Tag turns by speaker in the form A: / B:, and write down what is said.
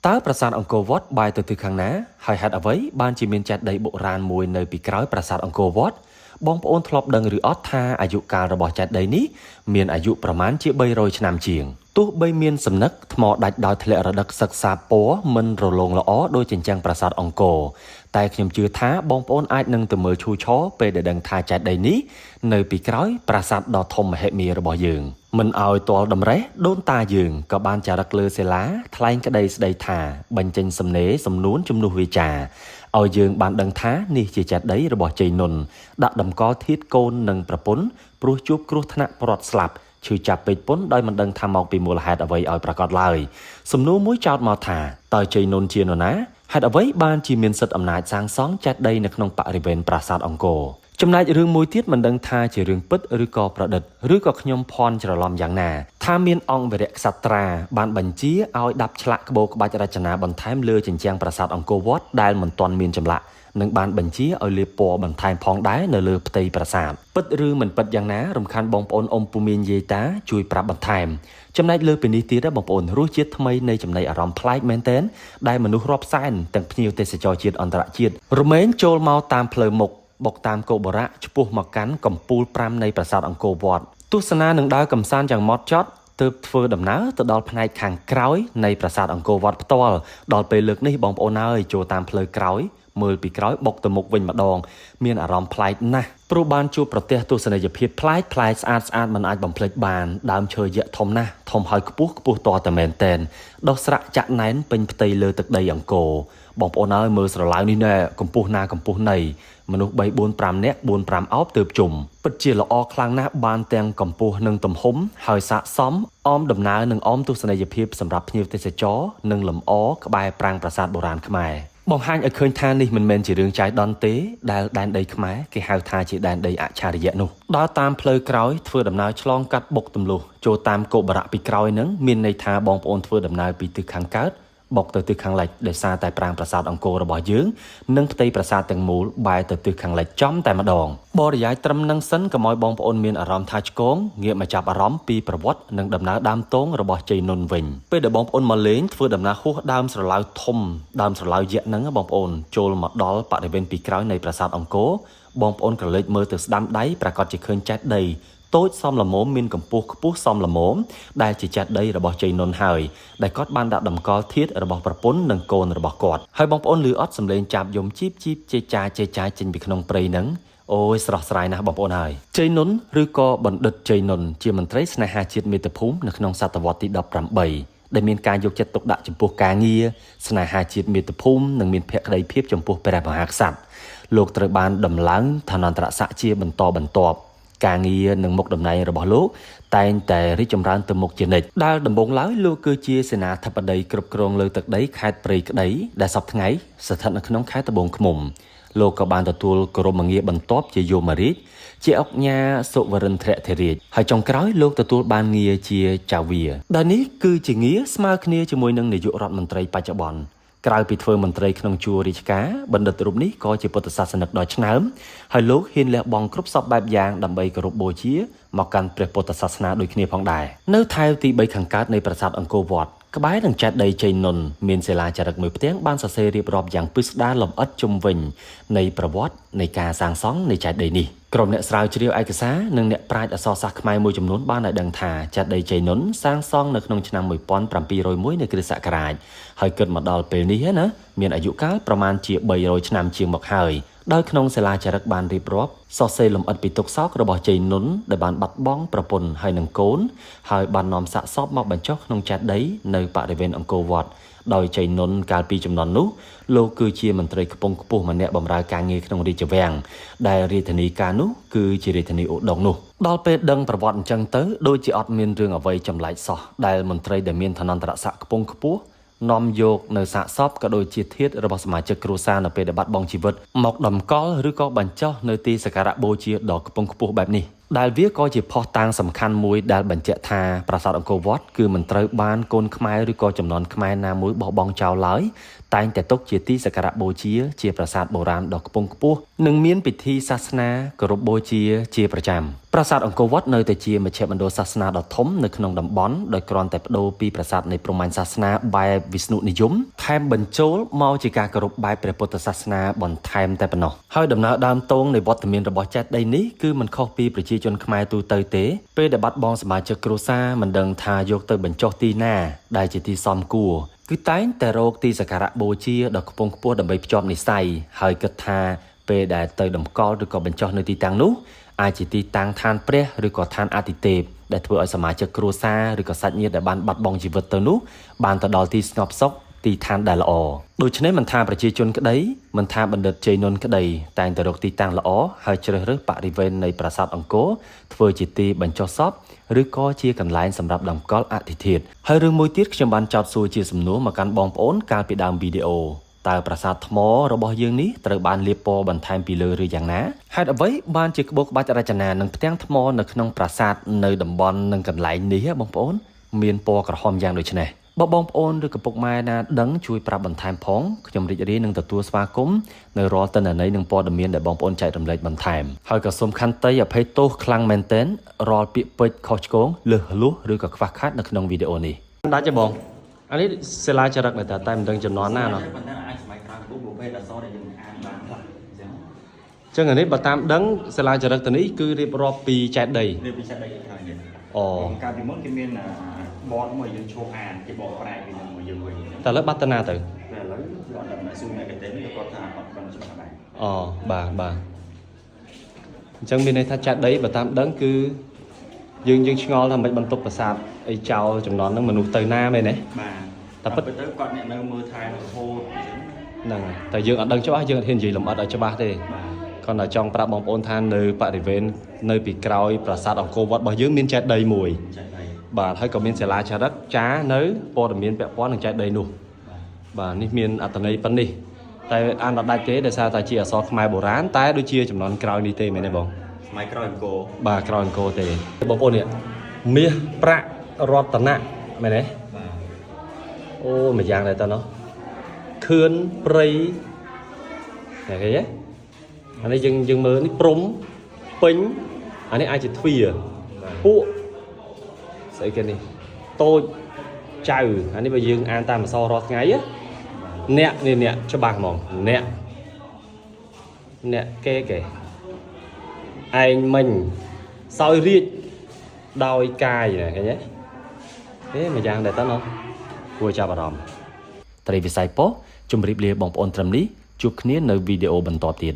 A: តើប្រាសាទអង្គរវត្តបែរទៅទិសខាងណាហើយហេតុអ្វីបានជាមានចេតិយបុរាណមួយនៅពីក្រោយប្រាសាទអង្គរវត្តបងប្អូនធ្លាប់ដឹងឬអត់ថាអាយុកាលរបស់ចេតិយនេះមានអាយុប្រមាណជា300ឆ្នាំជាងទោះបីមានសំណឹកថ្មដាច់ដោយធ្លាក់រដឹកសិក្សាពណ៌មិនរលោងល្អដោយជញ្ជាំងប្រាសាទអង្គរតែខ្ញុំជឿថាបងប្អូនអាចនឹងទៅមើលឈូឆរពេលដែលដឹងថាចេតិយនេះនៅពីក្រោយប្រាសាទដ៏ធំមហិមារបស់យើងមិនឲ្យទាល់តម្រេះដូនតាយើងក៏បានចារឹកលើសិលាថ្លែងក្តីស្ដីថាបញ្ចេញសំណេរសំនួនជំនួសវាចាឲ្យយើងបានដឹងថានេះជាចេតិយរបស់ជ័យនុនដាក់តម្កល់ធាតុកូននិងប្រពន្ធព្រោះជួបគ្រោះថ្នាក់ព្រាត់ស្លាប់ឈឺចាប់ពេកពន្ធដោយមិនដឹងថាមកពីមូលហេតុអ្វីឲ្យប្រកាសឡើយសំណួរមួយចោទមកថាតើជ័យនុនជានរណាហេតុអ្វីបានជាមានសិទ្ធិអំណាចសាងសង់ចេតិយនៅក្នុងបរិវេណប្រាសាទអង្គរចំណែករឿងមួយទៀតមិនដឹងថាជារឿងពិតឬក៏ប្រឌិតឬក៏ខ្ញុំភ័ន្តច្រឡំយ៉ាងណាថាមានអង្គវរៈក្សត្រាបានបញ្ជាឲ្យដាប់ឆ្លាក់ក្បូរក្បាច់រចនាបន្ថែមលើជញ្ជាំងប្រាសាទអង្គរវត្តដែលមិនទាន់មានចម្លាក់និងបានបញ្ជាឲ្យលាបពណ៌បន្ថែមផងដែរនៅលើផ្ទៃប្រាសាទពិតឬមិនពិតយ៉ាងណារំខានបងប្អូនអ៊ំពូមីងយាយតាជួយប្រាប់បន្ថែមចំណែកលើពីនេះទៀតបងប្អូនរសជាតិថ្មីនៃចំណីអារម្មណ៍ប្លែកមែនទែនដែលមនុស្សរាប់សែនទាំងភ្ញៀវទេសចរជាតិអន្តរជាតិរមែងចូលមកតាមផ្លូវមុខបុកតាមគោបុរៈឆ្ពោះមកកាន់កំពូល5នៃប្រាសាទអង្គរវត្តទស្សនានឹងដើរកំសាន្តយ៉ាងម៉ត់ចត់ទើបធ្វើដំណើរទៅដល់ផ្នែកខាងក្រោយនៃប្រាសាទអង្គរវត្តផ្ទាល់ដល់ពេលលើកនេះបងប្អូនហើយចូលតាមផ្លូវក្រោយមើលពីក្រោយបុកទៅមុខវិញម្ដងមានអារម្មណ៍ប្លែកណាស់ព្រោះបានជួបប្រទះទស្សនីយភាពប្លែកស្អាតមិនអាចបំភ្លេចបានដើមឈើយក្សធំណាស់ធំហើយខ្ពស់តតែមែនតែនដោះស្រាក់ចាក់ណែនពេញផ្ទៃលើទឹកដីអង្គរបងប្អូនហើយមើលស្រឡៅនេះណែកម្ពស់ណាកម្ពស់ណីមនុស្ស3 4 5នាក់4 5អោបទើបជុំពិតជាល្អខ្លាំងណាស់បានទាំងកម្ពស់និងទំហំហើយស័ក្តិសមអមដំណើរនិងអមទស្សនីយភាពសម្រាប់ភ្ញៀវទេសចរនិងលម្អក្បែរប្រាង្គប្រាសាទបុរាណខ្មែរបង្ហាញឲ្យឃើញថានេះមិនមែនជារឿងចៃដន្យទេដែលដែនដីខ្មែរគេហៅថាជាដែនដីអច្ឆរិយៈនោះដើរតាមផ្លូវក្រោយធ្វើដំណើរឆ្លងកាត់បុកទម្លុះចូលតាមគោបរៈពីក្រោយនឹងមានន័យថាបងប្អូនធ្វើដំណើរពីទិសខាងកើតបុកទៅទិសខាងលិចដោយសារតែប្រាង្គប្រាសាទអង្គររបស់យើងនិងផ្ទៃប្រាសាទទាំងមូលបែរទៅទិសខាងលិចចំតែម្ដងបរិយាយត្រឹមនឹងសិនកុំឲ្យបងប្អូនមានអារម្មណ៍ថាឆ្គងងាកមកចាប់អារម្មណ៍ពីប្រវត្តិនិងដំណើរដើមទងរបស់ជ័យនុនវិញពេលដែលបងប្អូនមកលេងធ្វើដំណើរហួសដើមស្រឡៅធំដើមស្រឡៅយក្សហ្នឹងបងប្អូនចូលមកដល់បរិវេណពីក្រោយនៃប្រាសាទអង្គរបងប្អូនក្រឡេកមើលទៅស្ដាំដៃប្រកាសជាឃើញចេតិយតូចសមល្មមមានកម្ពស់ខ្ពស់សមល្មមដែលជាចេតិយរបស់ជ័យនុនហើយដែលគាត់បានដាក់តម្កល់ធាតុរបស់ប្រពន្ធនិងកូនរបស់គាត់ហើយបងប្អូនឮអត់សំឡេងចាប់យំជីបជេចាចេញពីក្នុងព្រៃហ្នឹងអូយស្រស់ស្រាយណាស់បងប្អូនហើយជ័យនុនឬក៏បណ្ឌិតជ័យនុនជាមន្ត្រីស្នេហាជាតិមាតុភូមិនៅក្នុងសតវត្សទី18ដែលមានការយកចិត្តទុកដាក់ចំពោះការងារស្នេហាជាតិមាតុភូមិនិងមានភក្ដីភាពចំពោះព្រះមហាក្សត្រលោកត្រូវបានដំឡើងឋានន្តរស័ក្តិជាបន្តបន្ទាប់ការងារនិងមុខតំណែងរបស់លោកតែងតែរីកចម្រើនទៅមុខជានិច្ចដែលដំបូងឡើយលោកគឺជាសេនាធិបតីគ្រប់គ្រងលើទឹកដីខេត្តព្រៃក្តីដែលសពថ្ងៃស្ថិតនៅក្នុងខេត្តត្បូងឃ្មុំលោកក៏បានទទួលគោរពងារបន្ទាប់ជាយមរាជជាអុកញ៉ាសុវរិន្ទ្រធិរាជហើយចុងក្រោយលោកទទួលបានងារជាចាវីដែលនេះគឺជាងារស្មើគ្នាជាមួយនឹងនាយករដ្ឋមន្ត្រីបច្ចុប្បន្នក្រៅពីធ្វើមន្ត្រីក្នុងជួររាជការបណ្ឌិតរូបនេះក៏ជាពុទ្ធសាសនិកដ៏ឆ្នើមហើយលោកហ៊ានលះបង់គ្រប់សពបែបយ៉ាងដើម្បីគោរពបូជាមកកាន់ព្រះពុទ្ធសាសនាដូចគ្នាផងដែរនៅថែវទី3ខាងកើតនៃប្រាសាទអង្គរវត្តក្បែរនឹងចេតិយជ័យនុនមានសិលាចារឹកមួយផ្ទាំងបានសរសេររៀបរាប់យ៉ាងពិស្ដារលម្អិតជុំវិញនៃប្រវត្តិនៃការសាងសង់នៃចេតិយនេះក្រុមអ្នកស្រាវជ្រាវឯកសារនិងអ្នកប្រាជ្ញអក្សរសាស្ត្រខ្មែរមួយចំនួនបានឲ្យដឹងថាចេតិយជ័យនុនសាងសង់នៅក្នុងឆ្នាំ1701នៃគ្រិស្តសករាជហើយគិតមកដល់ពេលនេះណាមានអាយុកាលប្រមាណជា300ឆ្នាំជាងមកហើយដោយក្នុងសិលាចារឹកបានរៀបរាប់សរសេរលម្អិតពីទុក្ខសោករបស់ជ័យនុនដែលបានបាត់បង់ប្រពន្ធហើយនិងកូនហើយបាននាំសាកសពមកបញ្ចុះក្នុងចេតិយនៅបរិវេណអង្គរវត្តដោយជ័យនុនកាលពីជំនាន់នោះលោកគឺជាមន្ត្រីខ្ពង់ខ្ពស់ម្នាក់បម្រើការងារក្នុងរាជវាំងដែលរាជធានីកាលនោះគឺជារាជធានីឧដុង្គនោះដល់ពេលដឹងប្រវត្តិអញ្ចឹងទៅដូចជាអត់មានរឿងអ្វីចម្លែកសោះដែលមន្ត្រីដែលមានឋានន្តរស័ក្តិខ្ពង់ខ្ពស់នាំយកនៅសាកសពក៏ដូចជាធាតុរបស់សមាជិកគ្រួសារនៅពេលដែលបាត់បង់ជីវិតមកតម្កល់ឬក៏បញ្ចុះនៅទីសក្ការៈបូជាដ៏ខ្ពង់ខ្ពស់បែបនេះដែលវាក៏ជាភស្តុតាងសំខាន់មួយដែលបញ្ជាក់ថាប្រាសាទអង្គរវត្តគឺមិនត្រូវបានកូនខ្មែរឬក៏ចំនួនខ្មែរណាមួយបោះបង់ចោលឡើយ តែងតែទុកជាទីសក្ការៈបូជាជាប្រាសាទបុរាណដ៏ខ្ពង់ខ្ពស់និងមានពិធីសាសនាគោរពបូជាប្រចាំប្រាសាទអង្គរវត្តនៅតែជាមជ្ឈមណ្ឌលសាសនាដ៏ធំនៅក្នុងតំបន់ដោយគ្រាន់តែបដូរពីប្រាសាទនៃព្រហ្មញ្ញសាសនាបែបវិស្ណុនិយមថែមបញ្ចូលមកជាការគោរពបែបព្រះពុទ្ធសាសនាបន្ថែមតែប៉ុណ្ណោះហើយដំណើរដើមទងនៃវត្តមានរបស់ចេតិយនេះគឺមិនខុសពីប្រជាជនខ្មែរទូទៅទេពេលដែលបាត់បង់សមាជិកគ្រួសារមិនដឹងថាយកទៅបញ្ចុះទីណាដែលជាទីសមគួរគឺតែងតែរកទីសក្ការៈបូជាដ៏ខ្ពង់ខ្ពស់ដើម្បីភ្ជាប់និស្ស័យហើយគិតថាពេលដែលទៅតម្កល់ឬក៏បញ្ចុះនៅទីតាំងនោះអាចជាទីតាំងឋានព្រះឬក៏ឋានអាទិទេពដែលធ្វើឲ្យសមាជិកគ្រួសារឬក៏សាច់ញាតិដែលបានបាត់បង់ជីវិតទៅនោះបានទៅដល់ទីស្ងប់សុខទីឋានដែលល្អដូច្នេះមិនថាប្រជាជនក្តីមិនថាបណ្ឌិតជ័យនុនក្តីតែងតែរកទីតាំងល្អហើយជ្រើសរើសបរិវេណនៃប្រាសាទអង្គរធ្វើជាទីបញ្ចុះសពឬក៏ជាកន្លែងសម្រាប់តម្កល់អធិធាតុហើយរឿងមួយទៀតខ្ញុំបានចោទសួរជាសំណួរមកកាន់បងប្អូនកាលពីដើមវីដេអូតើប្រាសាទថ្មរបស់យើងនេះត្រូវបានលាបពណ៌បន្ថែមពីលើឬយ៉ាងណាហេតុអ្វីបានជាក្បូរក្បាច់រចនានិងផ្ទាំងថ្មនៅក្នុងប្រាសាទនៅតំបន់និងកន្លែងនេះបងប្អូនមានពណ៌ក្រហមយ៉ាងដូចនេះបើបងប្អូនឬឪពុកម៉ែណាដឹងជួយប្រាប់បន្ថែមផងខ្ញុំរីករាយនឹងទទួលស្វាគមន៍នៅរាល់ទិន្នន័យនិងព័ត៌មានដែលបងប្អូនចែករំលែកបន្ថែមហើយក៏សូមខន្តីអភ័យទោសខ្លាំងមែនទែនរាល់ពាក្យពេចន៍ខុសឆ្គងលើសលួសឬក៏ខ្វះខាតនៅក្នុងវីដេអូនេះដាច់ទេបងអានេះសិលាចារឹកតែមិនដឹងចំនួនណាណោះចឹងអានេះបើតាមដឹងសិលាចារឹកទៅនេះគឺរៀបរាប់ពីចេតិយរៀបពីចេតិយខាងនេះអូកាលពីមុនគេមានបតមួយយើងឈប់អានគេបកប្រែពីនឹងមួយយើងវិញតែឥឡូវបាត់ទៅណាទៅតែឥឡូវគឺអត់ដឹងតែស៊ូអ្នកកទេនេះគាត់ថាអត់ដឹងច្បាស់ដែរអូបាទអញ្ចឹងមានន័យថាចេតិយបើតាមដឹងគឺយើងឆ្ងល់ថាមិនបន្ទប់ប្រាសាទអីចោលចំនួនហ្នឹងមនុស្សទៅណាមែនទេបាទតែពិតទៅគាត់អ្នកនៅមើលថែរហូតហ្នឹងហើយតែយើងអត់ដឹងច្បាស់យើងអត់ហ៊ាននិយាយលម្អិតឲ្យច្បាស់ទេគាត់តែចង់ប្រាប់បងប្អូនថានៅបរិវេណនៅពីក្រោយប្រាសាទអង្គរវត្តរបស់យើងមានចេតិយមួយបាទហើយក៏មានសិលាចារឹកចានៅព័ត៌មានពាក់ព័ន្ធនឹងចេតិយនោះបាទនេះមានអត្ថន័យប៉ុណ្នេះតែអានអត់ដាច់ទេដោយសារតែជាអក្សរខ្មែរបុរាណតែដូចជាចំនួនក្រោយនេះទេមែនទេបងសម័យក្រោយអង្គរបាទក្រោយអង្គរទេបងប្អូននេះមាសប្រាក់រតនៈមែនទេបាទអូមួយយ៉ាងដែរតើណោះខឿនព្រៃតែគេអានេះយើងមើលនេះព្រំពេញអានេះអាចជាទ្វារពួកស្អីគេនេះតូចចៅអានេះបើយើងអានតាមអក្សររាល់ថ្ងៃអ្នកនេះអ្នកច្បាស់ហ្មងអ្នកគេឯងមិញសោយរាជដោយកាយណាឃើញទេមួយយ៉ាងដែរតើណោះគួរចាប់អារម្មណ៍ត្រីវិស័យប៉ុស្តិ៍ជម្រាបលាបងប្អូនត្រឹមនេះជួបគ្នានៅវីដេអូបន្តទៀត